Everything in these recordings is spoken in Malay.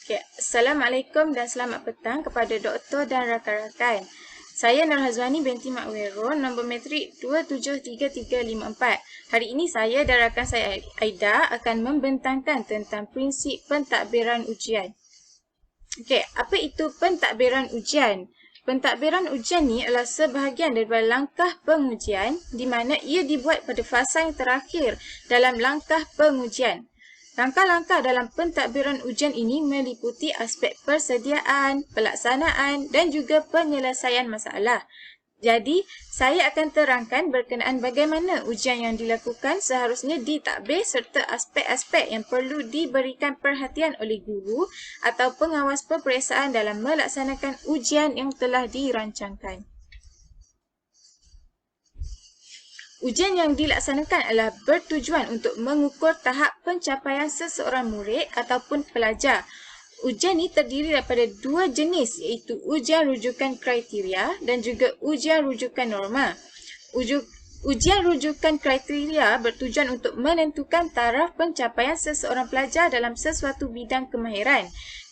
Okay. Assalamualaikum dan selamat petang kepada doktor dan rakan-rakan. Saya Nur Hazwani binti Mak Wero, nombor metrik 273354. Hari ini saya dan rakan saya Aida akan membentangkan tentang prinsip pentadbiran ujian. Okey, apa itu pentadbiran ujian? Pentadbiran ujian ni adalah sebahagian daripada langkah pengujian di mana ia dibuat pada fasa yang terakhir dalam langkah pengujian. Langkah-langkah dalam pentadbiran ujian ini meliputi aspek persediaan, pelaksanaan dan juga penyelesaian masalah. Jadi, saya akan terangkan berkenaan bagaimana ujian yang dilakukan seharusnya ditadbir serta aspek-aspek yang perlu diberikan perhatian oleh guru atau pengawas peperiksaan dalam melaksanakan ujian yang telah dirancangkan. Ujian yang dilaksanakan adalah bertujuan untuk mengukur tahap pencapaian seseorang murid ataupun pelajar. Ujian ini terdiri daripada dua jenis iaitu ujian rujukan kriteria dan juga ujian rujukan norma. Ujian rujukan kriteria bertujuan untuk menentukan taraf pencapaian seseorang pelajar dalam sesuatu bidang kemahiran.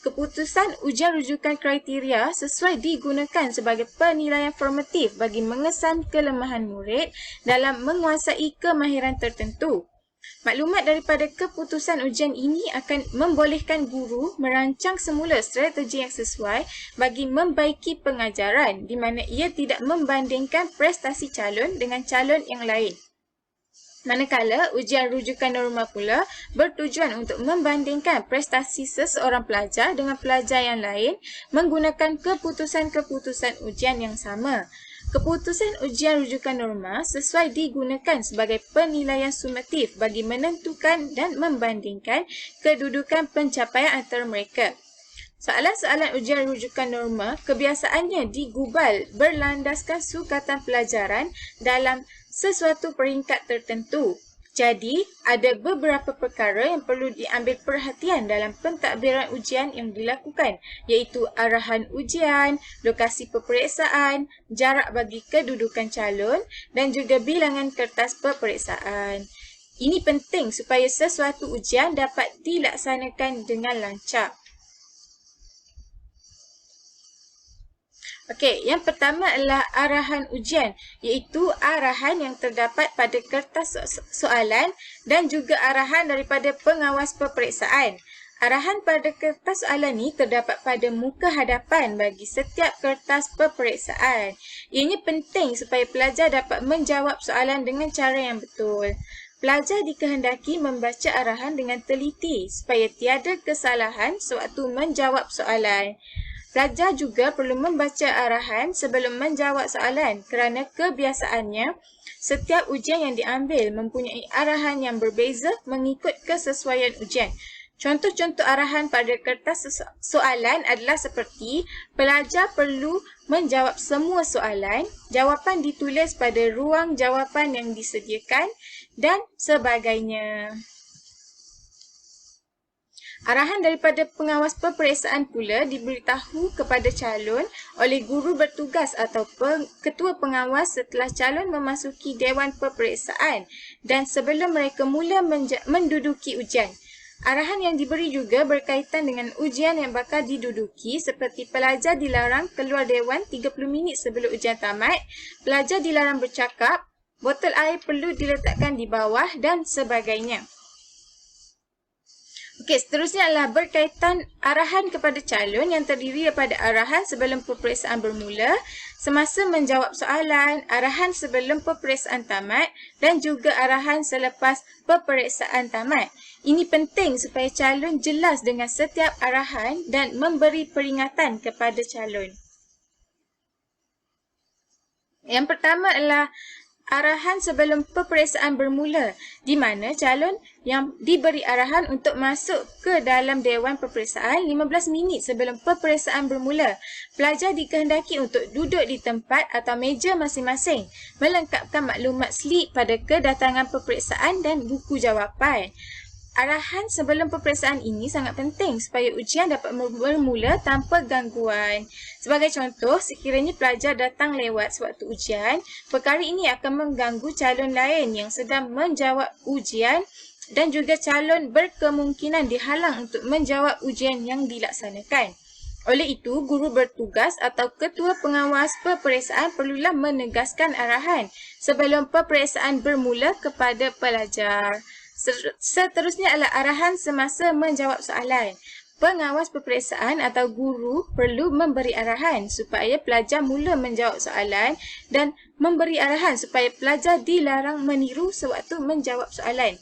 Keputusan ujian rujukan kriteria sesuai digunakan sebagai penilaian formatif bagi mengesan kelemahan murid dalam menguasai kemahiran tertentu. Maklumat daripada keputusan ujian ini akan membolehkan guru merancang semula strategi yang sesuai bagi membaiki pengajaran di mana ia tidak membandingkan prestasi calon dengan calon yang lain. Manakala ujian rujukan norma pula bertujuan untuk membandingkan prestasi seseorang pelajar dengan pelajar yang lain menggunakan keputusan-keputusan ujian yang sama. Keputusan ujian rujukan norma sesuai digunakan sebagai penilaian sumatif bagi menentukan dan membandingkan kedudukan pencapaian antara mereka. Soalan-soalan ujian rujukan norma kebiasaannya digubal berlandaskan sukatan pelajaran dalam sesuatu peringkat tertentu. Jadi, ada beberapa perkara yang perlu diambil perhatian dalam pentadbiran ujian yang dilakukan, iaitu arahan ujian, lokasi peperiksaan, jarak bagi kedudukan calon dan juga bilangan kertas peperiksaan. Ini penting supaya sesuatu ujian dapat dilaksanakan dengan lancar. Okey, yang pertama adalah arahan ujian, iaitu arahan yang terdapat pada kertas soalan dan juga arahan daripada pengawas peperiksaan. Arahan pada kertas soalan ni terdapat pada muka hadapan bagi setiap kertas peperiksaan. Ianya penting supaya pelajar dapat menjawab soalan dengan cara yang betul. Pelajar dikehendaki membaca arahan dengan teliti supaya tiada kesalahan sewaktu menjawab soalan. Pelajar juga perlu membaca arahan sebelum menjawab soalan kerana kebiasaannya setiap ujian yang diambil mempunyai arahan yang berbeza mengikut kesesuaian ujian. Contoh-contoh arahan pada kertas soalan adalah seperti pelajar perlu menjawab semua soalan, jawapan ditulis pada ruang jawapan yang disediakan dan sebagainya. Arahan daripada pengawas peperiksaan pula diberitahu kepada calon oleh guru bertugas atau ketua pengawas setelah calon memasuki dewan peperiksaan dan sebelum mereka mula menduduki ujian. Arahan yang diberi juga berkaitan dengan ujian yang bakal diduduki seperti pelajar dilarang keluar dewan 30 minit sebelum ujian tamat, pelajar dilarang bercakap, botol air perlu diletakkan di bawah dan sebagainya. Okey, seterusnya adalah berkaitan arahan kepada calon yang terdiri daripada arahan sebelum peperiksaan bermula, semasa menjawab soalan, arahan sebelum peperiksaan tamat dan juga arahan selepas peperiksaan tamat. Ini penting supaya calon jelas dengan setiap arahan dan memberi peringatan kepada calon. Yang pertama adalah arahan sebelum peperiksaan bermula, di mana calon yang diberi arahan untuk masuk ke dalam dewan peperiksaan 15 minit sebelum peperiksaan bermula. Pelajar dikehendaki untuk duduk di tempat atau meja masing-masing, melengkapkan maklumat slip pada kedatangan peperiksaan dan buku jawapan. Arahan sebelum peperiksaan ini sangat penting supaya ujian dapat bermula tanpa gangguan. Sebagai contoh, sekiranya pelajar datang lewat sewaktu ujian, perkara ini akan mengganggu calon lain yang sedang menjawab ujian dan juga calon berkemungkinan dihalang untuk menjawab ujian yang dilaksanakan. Oleh itu, guru bertugas atau ketua pengawas peperiksaan perlulah menegaskan arahan sebelum peperiksaan bermula kepada pelajar. Seterusnya adalah arahan semasa menjawab soalan. Pengawas peperiksaan atau guru perlu memberi arahan supaya pelajar mula menjawab soalan dan memberi arahan supaya pelajar dilarang meniru sewaktu menjawab soalan.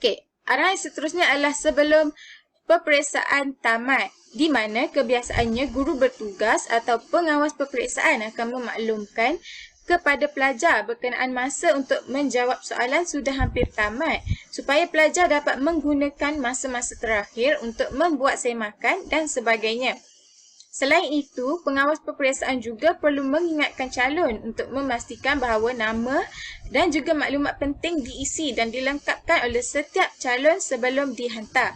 Okey, arahan seterusnya adalah sebelum peperiksaan tamat, di mana kebiasaannya guru bertugas atau pengawas peperiksaan akan memaklumkan kepada pelajar berkenaan masa untuk menjawab soalan sudah hampir tamat supaya pelajar dapat menggunakan masa-masa terakhir untuk membuat semakan dan sebagainya. Selain itu, pengawas peperiksaan juga perlu mengingatkan calon untuk memastikan bahawa nama dan juga maklumat penting diisi dan dilengkapkan oleh setiap calon sebelum dihantar.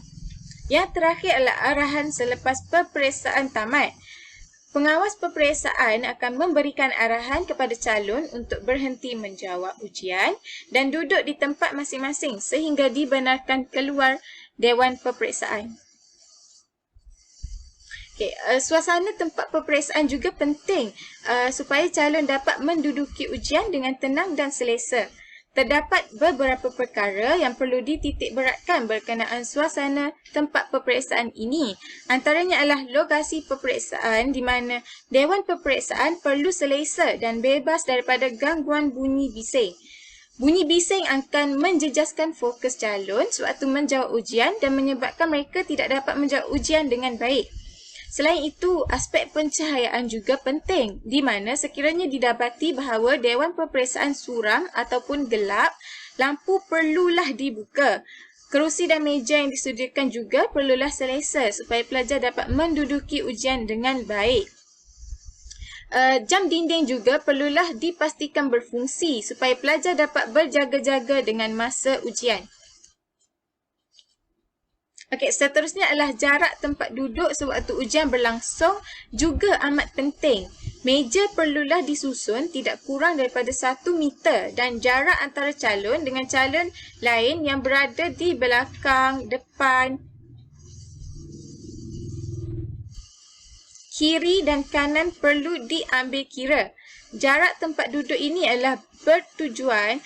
Yang terakhir adalah arahan selepas peperiksaan tamat. Pengawas peperiksaan akan memberikan arahan kepada calon untuk berhenti menjawab ujian dan duduk di tempat masing-masing sehingga dibenarkan keluar Dewan Peperiksaan. Suasana tempat peperiksaan juga penting supaya calon dapat menduduki ujian dengan tenang dan selesa. Terdapat beberapa perkara yang perlu dititik beratkan berkenaan suasana tempat peperiksaan ini. Antaranya adalah lokasi peperiksaan di mana Dewan Peperiksaan perlu selesa dan bebas daripada gangguan bunyi bising. Bunyi bising akan menjejaskan fokus calon sewaktu menjawab ujian dan menyebabkan mereka tidak dapat menjawab ujian dengan baik. Selain itu, aspek pencahayaan juga penting, di mana sekiranya didapati bahawa Dewan Peperiksaan suram ataupun gelap, lampu perlulah dibuka. Kerusi dan meja yang disediakan juga perlulah selesa supaya pelajar dapat menduduki ujian dengan baik. Jam dinding juga perlulah dipastikan berfungsi supaya pelajar dapat berjaga-jaga dengan masa ujian. Okey, seterusnya adalah jarak tempat duduk sewaktu ujian berlangsung juga amat penting. Meja perlulah disusun tidak kurang daripada 1 meter dan jarak antara calon dengan calon lain yang berada di belakang, depan, kiri dan kanan perlu diambil kira. Jarak tempat duduk ini adalah bertujuan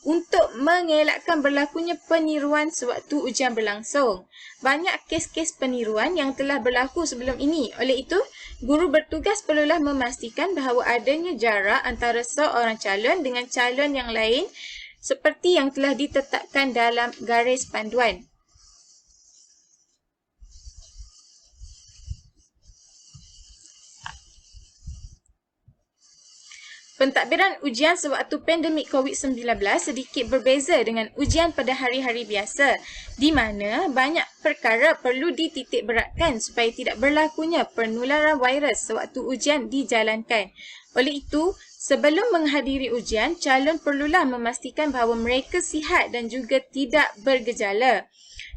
untuk mengelakkan berlakunya peniruan sewaktu ujian berlangsung. Banyak kes-kes peniruan yang telah berlaku sebelum ini. Oleh itu, guru bertugas perlulah memastikan bahawa adanya jarak antara seorang calon dengan calon yang lain seperti yang telah ditetapkan dalam garis panduan. Pentadbiran ujian sewaktu pandemik COVID-19 sedikit berbeza dengan ujian pada hari-hari biasa, di mana banyak perkara perlu dititik beratkan supaya tidak berlakunya penularan virus sewaktu ujian dijalankan. Oleh itu, sebelum menghadiri ujian, calon perlulah memastikan bahawa mereka sihat dan juga tidak bergejala.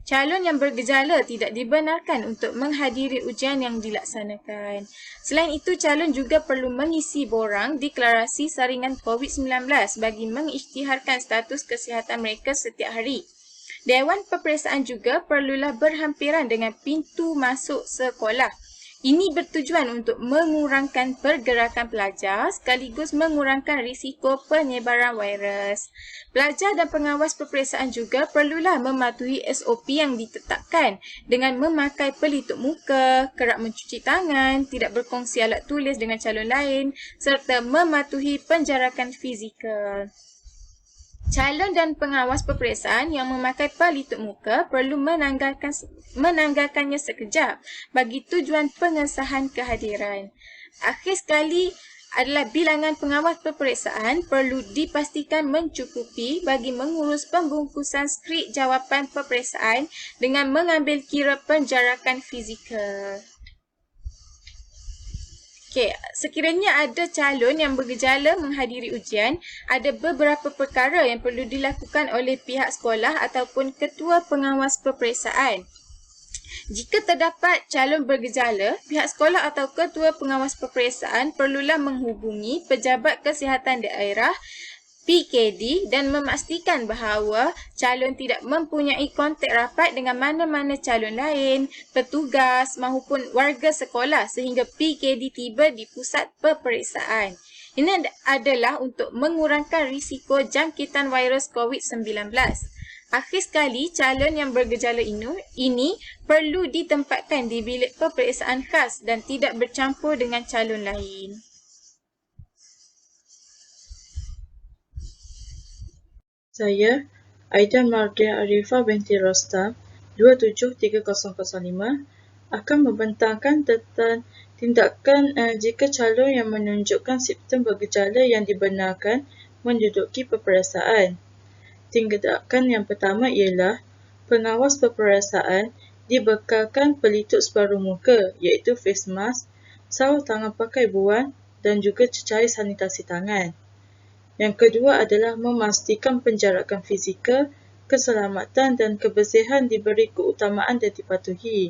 Calon yang bergejala tidak dibenarkan untuk menghadiri ujian yang dilaksanakan. Selain itu, calon juga perlu mengisi borang deklarasi saringan COVID-19 bagi mengisytiharkan status kesihatan mereka setiap hari. Dewan Peperiksaan juga perlulah berhampiran dengan pintu masuk sekolah. Ini bertujuan untuk mengurangkan pergerakan pelajar sekaligus mengurangkan risiko penyebaran virus. Pelajar dan pengawas peperiksaan juga perlulah mematuhi SOP yang ditetapkan dengan memakai pelitup muka, kerap mencuci tangan, tidak berkongsi alat tulis dengan calon lain serta mematuhi penjarakan fizikal. Calon dan pengawas peperiksaan yang memakai pelitup muka perlu menanggalkannya sekejap bagi tujuan pengesahan kehadiran. Akhir sekali adalah bilangan pengawas peperiksaan perlu dipastikan mencukupi bagi mengurus pembungkusan skrip jawapan peperiksaan dengan mengambil kira penjarakan fizikal. Okey, sekiranya ada calon yang bergejala menghadiri ujian, ada beberapa perkara yang perlu dilakukan oleh pihak sekolah ataupun ketua pengawas peperiksaan. Jika terdapat calon bergejala, pihak sekolah atau ketua pengawas peperiksaan perlulah menghubungi pejabat kesihatan daerah PKD dan memastikan bahawa calon tidak mempunyai kontak rapat dengan mana-mana calon lain, petugas maupun warga sekolah sehingga PKD tiba di pusat peperiksaan. Ini adalah untuk mengurangkan risiko jangkitan virus COVID-19. Akhir sekali, calon yang bergejala ini perlu ditempatkan di bilik peperiksaan khas dan tidak bercampur dengan calon lain. Saya, Aida Mardia Arifah binti Rostam, 273005, akan membentangkan tentang tindakan jika calon yang menunjukkan simptom bergejala yang dibenarkan menduduki peperiksaan. Tindakan yang pertama ialah pengawas peperiksaan dibekalkan pelitup separuh muka iaitu face mask, sarung tangan pakai buan dan juga cecair sanitasi tangan. Yang kedua adalah memastikan penjarakan fizikal, keselamatan dan kebersihan diberi keutamaan dan dipatuhi.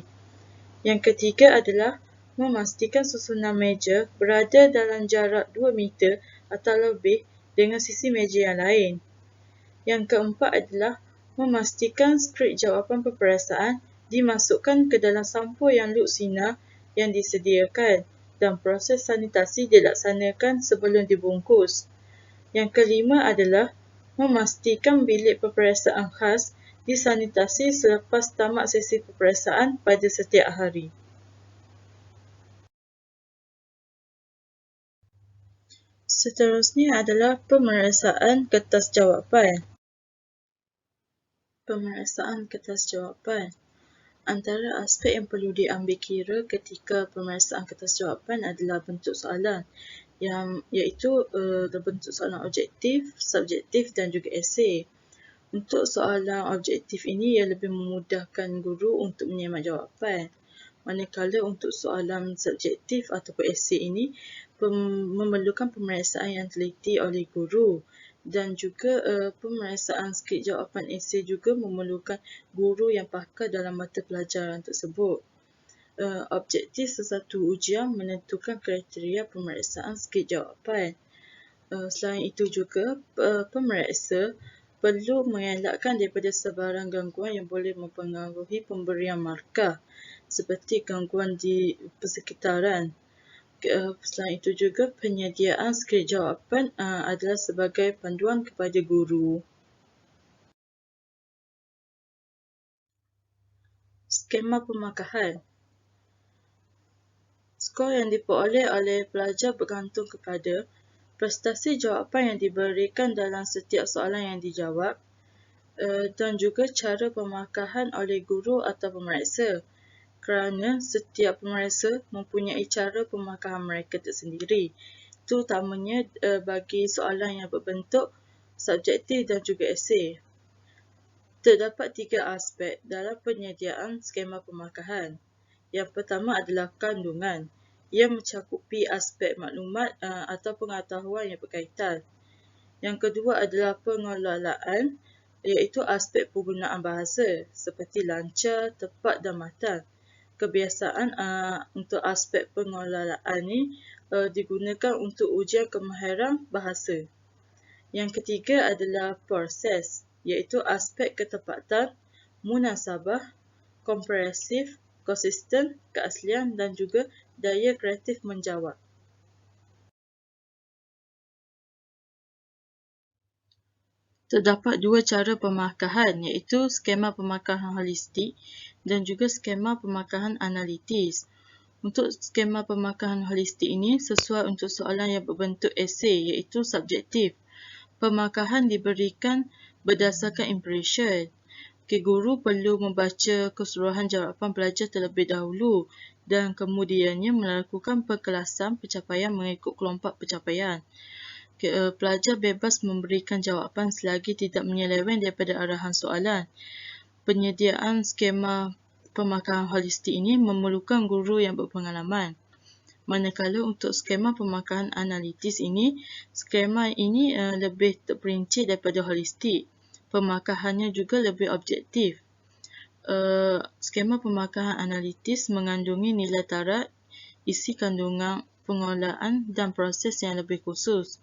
Yang ketiga adalah memastikan susunan meja berada dalam jarak 2 meter atau lebih dengan sisi meja yang lain. Yang keempat adalah memastikan skrip jawapan peperiksaan dimasukkan ke dalam sampul yang luk sinar yang disediakan dan proses sanitasi dilaksanakan sebelum dibungkus. Yang kelima adalah memastikan bilik peperiksaan khas disanitasi selepas tamat sesi peperiksaan pada setiap hari. Seterusnya adalah pemeriksaan kertas jawapan. Pemeriksaan kertas jawapan. Antara aspek yang perlu diambil kira ketika pemeriksaan kertas jawapan adalah bentuk soalan, iaitu bentuk soalan objektif, subjektif dan juga esei. Untuk soalan objektif ini ia lebih memudahkan guru untuk menyemak jawapan. Manakala untuk soalan subjektif ataupun esei ini memerlukan pemeriksaan yang teliti oleh guru dan juga pemeriksaan skrip jawapan esei juga memerlukan guru yang pakar dalam mata pelajaran tersebut. Objektif sesuatu ujian menentukan kriteria pemeriksaan skrip jawapan. Selain itu juga, pemeriksa perlu mengelakkan daripada sebarang gangguan yang boleh mempengaruhi pemberian markah seperti gangguan di persekitaran. Selain itu juga, penyediaan skrip jawapan adalah sebagai panduan kepada guru. Skema pemakahan. Skor yang diperoleh oleh pelajar bergantung kepada prestasi jawapan yang diberikan dalam setiap soalan yang dijawab dan juga cara pemakahan oleh guru atau pemeriksa, kerana setiap pemeriksa mempunyai cara pemakahan mereka tersendiri, terutamanya bagi soalan yang berbentuk subjektif dan juga esei. Terdapat 3 aspek dalam penyediaan skema pemakahan. Yang pertama adalah kandungan. Ia mencakupi aspek maklumat atau pengetahuan yang berkaitan. Yang kedua adalah pengelolaan, iaitu aspek penggunaan bahasa seperti lancar, tepat dan matang. Kebiasaan untuk aspek pengelolaan ini digunakan untuk ujian kemahiran bahasa. Yang ketiga adalah proses, iaitu aspek ketepatan, munasabah, komprehensif, konsisten, keaslian dan juga daya kreatif menjawab. Terdapat 2 cara pemakahan, iaitu skema pemakahan holistik dan juga skema pemakahan analitis. Untuk skema pemakahan holistik ini sesuai untuk soalan yang berbentuk esei, iaitu subjektif. Pemakahan diberikan berdasarkan impression. Guru perlu membaca keseluruhan jawapan pelajar terlebih dahulu dan kemudiannya melakukan perkelasan pencapaian mengikut kelompok pencapaian. Pelajar bebas memberikan jawapan selagi tidak menyeleweng daripada arahan soalan. Penyediaan skema pemakahan holistik ini memerlukan guru yang berpengalaman. Manakala untuk skema pemakahan analitis ini, skema ini lebih terperinci daripada holistik. Pemakahannya juga lebih objektif. Skema pemakahan analitis mengandungi nilai tarat, isi kandungan pengelolaan dan proses yang lebih khusus.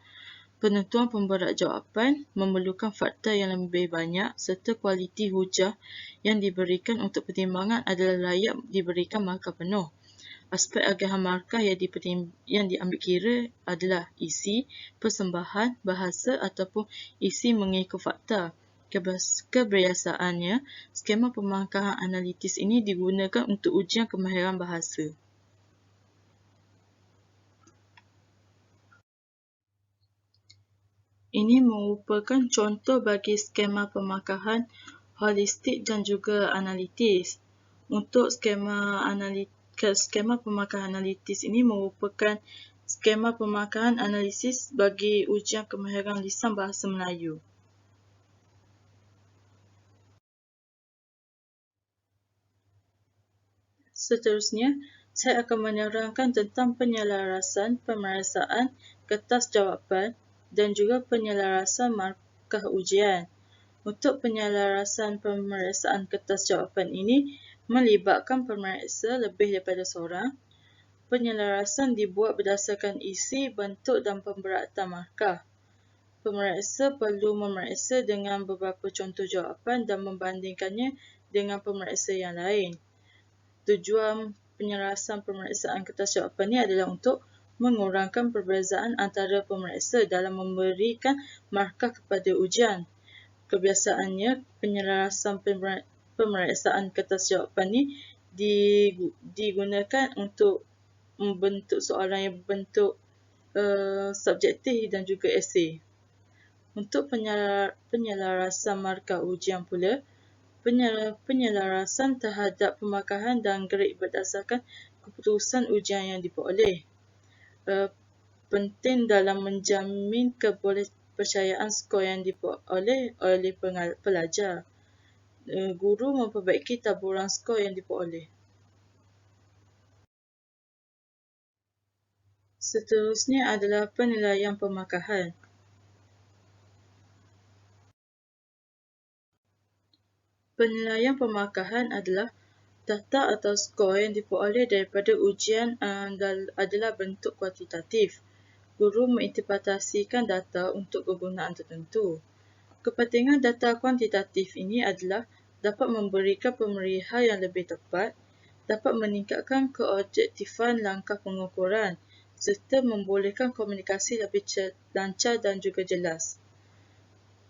Penentuan pemberat jawapan memerlukan fakta yang lebih banyak serta kualiti hujah yang diberikan untuk pertimbangan adalah layak diberikan markah penuh. Aspek agahan markah yang diambil kira adalah isi, persembahan, bahasa ataupun isi mengikut fakta. Kebiasaannya, skema pemarkahan analitis ini digunakan untuk ujian kemahiran bahasa. Ini merupakan contoh bagi skema pemarkahan holistik dan juga analitis. Untuk skema pemarkahan analitis ini merupakan skema pemarkahan analisis bagi ujian kemahiran lisan bahasa Melayu. Seterusnya, saya akan menerangkan tentang penyelarasan pemeriksaan kertas jawapan dan juga penyelarasan markah ujian. Untuk penyelarasan pemeriksaan kertas jawapan ini melibatkan pemeriksa lebih daripada seorang. Penyelarasan dibuat berdasarkan isi, bentuk dan pemberatan markah. Pemeriksa perlu memeriksa dengan beberapa contoh jawapan dan membandingkannya dengan pemeriksa yang lain. Tujuan penyelarasan pemeriksaan kertas jawapan ini adalah untuk mengurangkan perbezaan antara pemeriksa dalam memberikan markah kepada ujian. Kebiasaannya, penyelarasan pemeriksaan kertas jawapan ini digunakan untuk membentuk soalan yang berbentuk subjektif dan juga esei. Untuk penyelarasan markah ujian pula, penyelarasan terhadap pemarkahan dan grade berdasarkan keputusan ujian yang diperoleh. Penting dalam menjamin kepercayaan skor yang diperoleh oleh pelajar. Guru memperbaiki taburan skor yang diperoleh. Seterusnya adalah penilaian pemarkahan. Penilaian pemarkahan adalah data atau skor yang diperoleh daripada ujian adalah bentuk kuantitatif. Guru menginterpretasikan data untuk kegunaan tertentu. Kepentingan data kuantitatif ini adalah dapat memberikan pemerihan yang lebih tepat, dapat meningkatkan keobjektifan langkah pengukuran serta membolehkan komunikasi lebih lancar dan juga jelas.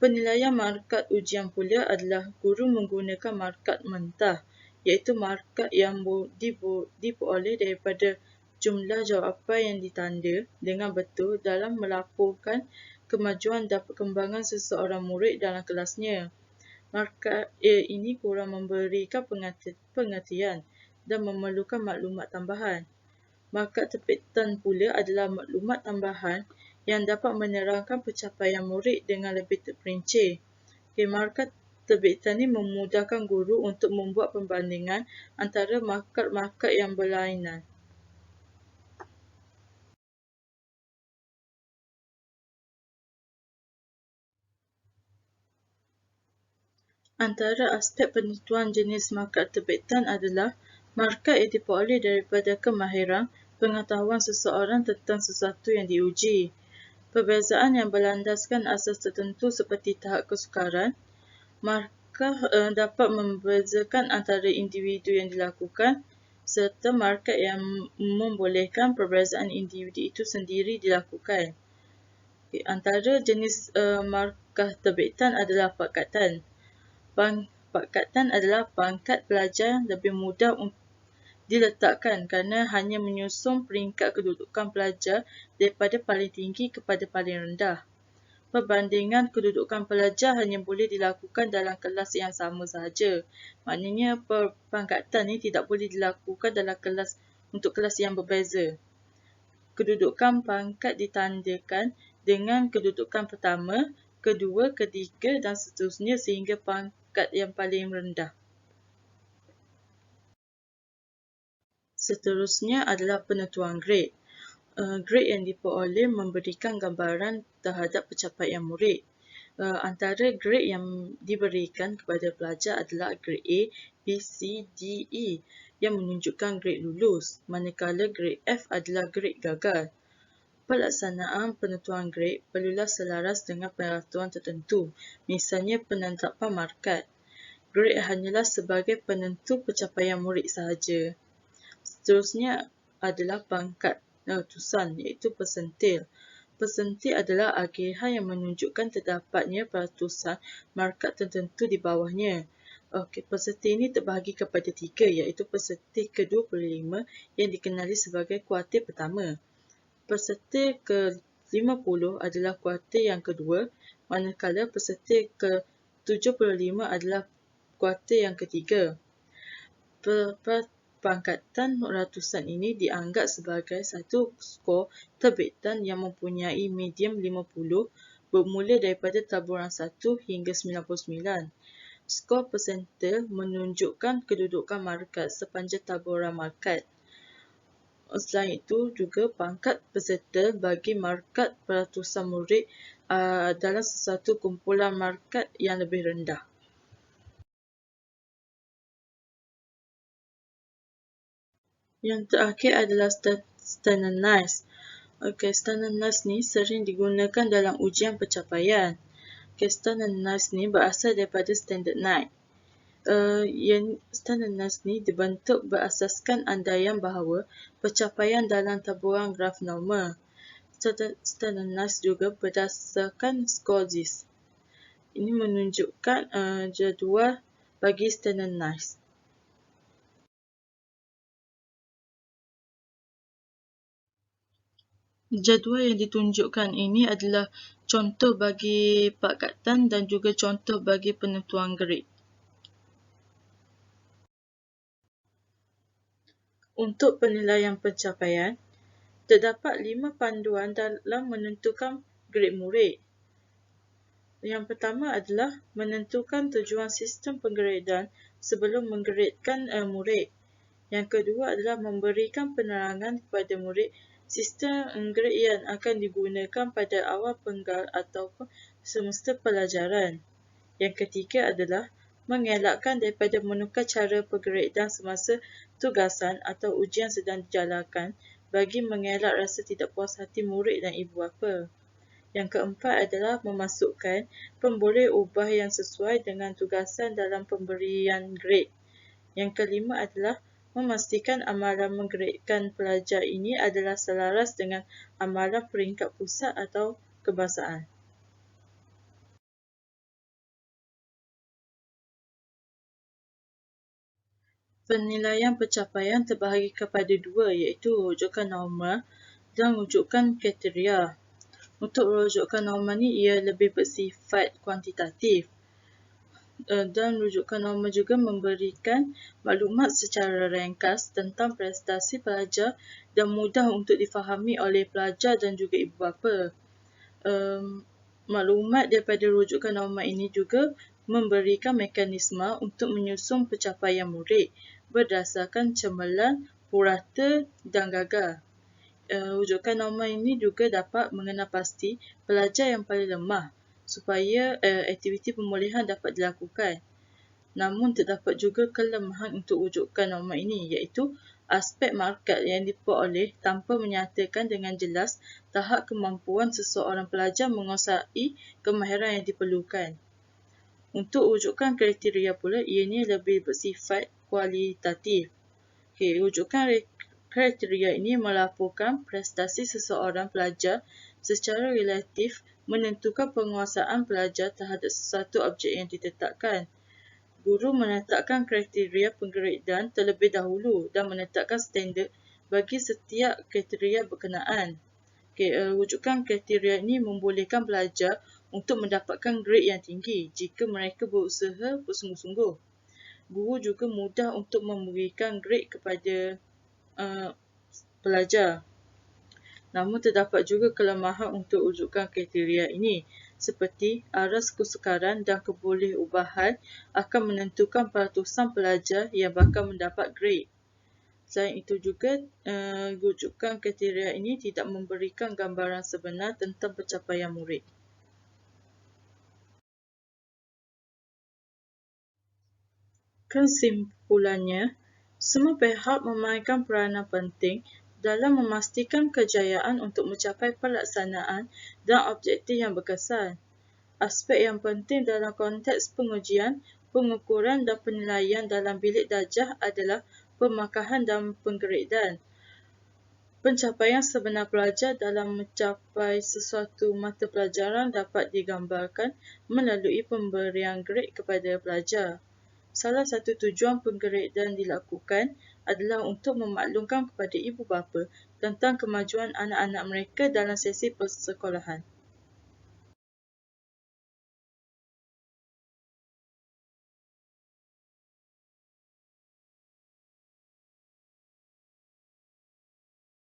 Penilaian markat ujian pula adalah guru menggunakan markat mentah, iaitu markat yang diperoleh daripada jumlah jawapan yang ditanda dengan betul dalam melaporkan kemajuan dan perkembangan seseorang murid dalam kelasnya. Markat ini kurang memberikan pengertian dan memerlukan maklumat tambahan. Markat terbitan pula adalah maklumat tambahan yang dapat menerangkan pencapaian murid dengan lebih terperinci. Markat terbitan ini memudahkan guru untuk membuat perbandingan antara markat-markat yang berlainan. Antara aspek penentuan jenis markat terbitan adalah markat yang diperoleh daripada kemahiran pengetahuan seseorang tentang sesuatu yang diuji. Perbezaan yang berlandaskan asas tertentu seperti tahap kesukaran, markah dapat membezakan antara individu yang dilakukan serta markat yang membolehkan perbezaan individu itu sendiri dilakukan. Antara jenis markah terbitan adalah pakatan. Pakatan adalah pangkat pelajar lebih mudah diletakkan kerana hanya menyusun peringkat kedudukan pelajar daripada paling tinggi kepada paling rendah. Perbandingan kedudukan pelajar hanya boleh dilakukan dalam kelas yang sama sahaja. Maknanya pangkatan ini tidak boleh dilakukan dalam kelas untuk kelas yang berbeza. Kedudukan pangkat ditandakan dengan kedudukan pertama, kedua, ketiga dan seterusnya sehingga pangkat yang paling rendah. Seterusnya adalah penentuan grade. Grade yang diperoleh memberikan gambaran terhadap pencapaian murid. Antara grade yang diberikan kepada pelajar adalah grade A, B, C, D, E yang menunjukkan grade lulus, manakala grade F adalah grade gagal. Pelaksanaan penentuan grade perlulah selaras dengan peraturan tertentu, misalnya penetapan markat. Grade hanyalah sebagai penentu pencapaian murid sahaja. Seterusnya adalah pangkat ratusan iaitu persentil. Persentil adalah agihan yang menunjukkan terdapatnya peratusan markat tertentu di bawahnya. Persentil ini terbahagi kepada 3 iaitu persentil ke-25 yang dikenali sebagai kuartil pertama. Persentil ke-50 adalah kuartil yang kedua, manakala persentil ke-75 adalah kuartil yang ketiga. Pangkatan ratusan ini dianggap sebagai satu skor terbitan yang mempunyai median 50 bermula daripada taburan 1 hingga 99. Skor persentil menunjukkan kedudukan markat sepanjang taburan markat. Selain itu juga pangkat persentil bagi markat peratusan murid dalam sesuatu kumpulan markat yang lebih rendah. Yang terakhir adalah standardized. Standardized ni sering digunakan dalam ujian pencapaian. Standardized ni berasal daripada standard 9. Standardized ni dibentuk berasaskan andaian bahawa pencapaian dalam taburan graf normal. Standardized juga berdasarkan skor ZIS. Ini menunjukkan jadual bagi standardized. Jadual yang ditunjukkan ini adalah contoh bagi pangkatan dan juga contoh bagi penentuan grade. Untuk penilaian pencapaian, terdapat 5 panduan dalam menentukan grade murid. Yang pertama adalah menentukan tujuan sistem penggradean sebelum menggradekan murid. Yang kedua adalah memberikan penerangan kepada murid sistem grade yang akan digunakan pada awal penggal ataupun semester pelajaran. Yang ketiga adalah mengelakkan daripada menukar cara penggradean semasa tugasan atau ujian sedang dijalankan bagi mengelak rasa tidak puas hati murid dan ibu bapa. Yang keempat adalah memasukkan pemboleh ubah yang sesuai dengan tugasan dalam pemberian grade. Yang kelima adalah memastikan amalan menggradekan pelajar ini adalah selaras dengan amalan peringkat pusat atau kebangsaan. Penilaian pencapaian terbahagi kepada 2 iaitu rujukan normal dan rujukan kriteria. Untuk rujukan normal ni ia lebih bersifat kuantitatif. Dan rujukan normal juga memberikan maklumat secara ringkas tentang prestasi pelajar dan mudah untuk difahami oleh pelajar dan juga ibu bapa. Maklumat daripada rujukan normal ini juga memberikan mekanisme untuk menyusun pencapaian murid berdasarkan cemerlang, purata dan gagal. Rujukan normal ini juga dapat mengenal pasti pelajar yang paling lemah supaya aktiviti pemulihan dapat dilakukan. Namun terdapat juga kelemahan untuk rujukan normal ini iaitu aspek markat yang diperoleh tanpa menyatakan dengan jelas tahap kemampuan seseorang pelajar menguasai kemahiran yang diperlukan. Untuk rujukan kriteria pula, ianya lebih bersifat kualitatif. Rujukan kriteria ini melaporkan prestasi seseorang pelajar secara relatif menentukan penguasaan pelajar terhadap sesuatu objek yang ditetapkan. Guru menetapkan kriteria penggradean terlebih dahulu dan menetapkan standard bagi setiap kriteria berkenaan. Rujukan kriteria ini membolehkan pelajar untuk mendapatkan grade yang tinggi jika mereka berusaha bersungguh-sungguh. Guru juga mudah untuk memberikan grade kepada pelajar. Namun terdapat juga kelemahan untuk rujukan kriteria ini seperti aras kesukaran dan kebolehubahan akan menentukan peratusan pelajar yang bakal mendapat grade. Selain itu juga, rujukan kriteria ini tidak memberikan gambaran sebenar tentang pencapaian murid. Kesimpulannya, semua pihak memainkan peranan penting dalam memastikan kejayaan untuk mencapai pelaksanaan dan objektif yang berkesan. Aspek yang penting dalam konteks pengujian, pengukuran dan penilaian dalam bilik darjah adalah pemakahan dan penggradean. Pencapaian sebenar pelajar dalam mencapai sesuatu mata pelajaran dapat digambarkan melalui pemberian grade kepada pelajar. Salah satu tujuan penggradean dilakukan adalah untuk memaklumkan kepada ibu bapa tentang kemajuan anak-anak mereka dalam sesi persekolahan.